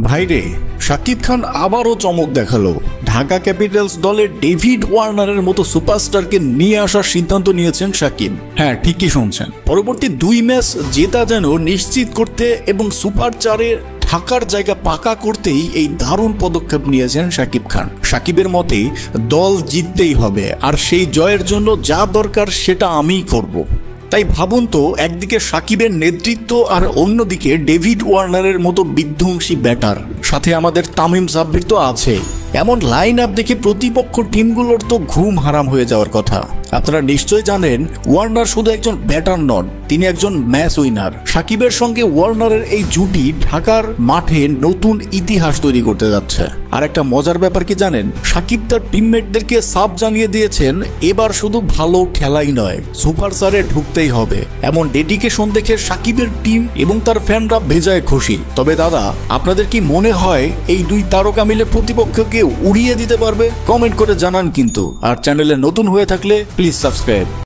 ভাইরে, শাকিব খান আবারও চমক দেখালো। ঢাকা ক্যাপিটালস দলের ডেভিড ওয়ার্নারের মতো সুপারস্টারকে নিয়ে আসার সিদ্ধান্ত নিয়েছেন শাকিব। হ্যাঁ, ঠিকই শুনছেন। পরবর্তী 2 ম্যাচ জেতা যেন নিশ্চিত করতে এবং সুপার 4-এ ঢাকার জায়গা পাকা করতেই এই দারুণ পদক্ষেপ নিয়েছেন শাকিব খান। শাকিবের মতে দল জিততেই হবে, আর সেই জয়ের জন্য যা দরকার সেটা আমিই করব। তাই ভাবুন তো, একদিকে শাকিবের নেতৃত্ব আর অন্যদিকে ডেভিড ওয়ার্নারের মতো বিধ্বংসী ব্যাটার, সাথে আমাদের তামিম সাব্বির তো আছে। এমন লাইন আপ দেখে প্রতিপক্ষ টিমগুলোর তো ঘুম হারাম হয়ে যাওয়ার কথা। আপনারা নিশ্চয় জানেন, ওয়ার্নার শুধু একজন ব্যাটার নন, তিনি একজন ম্যাচ উইনার। শাকিবের সঙ্গে ওয়ার্নারের এই জুটি ঢাকার মাঠে নতুন ইতিহাস তৈরি করতে যাচ্ছে। আর একটা মজার ব্যাপার কি জানেন, শাকিব তার টিমমেটদেরকে সাফ জানিয়ে দিয়েছেন এবার শুধু ভালো খেলাই নয়, সুপার 4-এ ঢুকতেই হবে। এমন ডেডিকেশন দেখে শাকিবের টিম এবং তার ফ্যানরা বেজায় খুশি। তবে দাদা, আপনাদের কি মনে হয় এই 2 তারকা মিলে প্রতিপক্ষকে উড়িয়ে দিতে পারবে? কমেন্ট করে জানান কিন্তু। আর চ্যানেলে নতুন হয়ে থাকলে প্লিজ সাবস্ক্রাইব।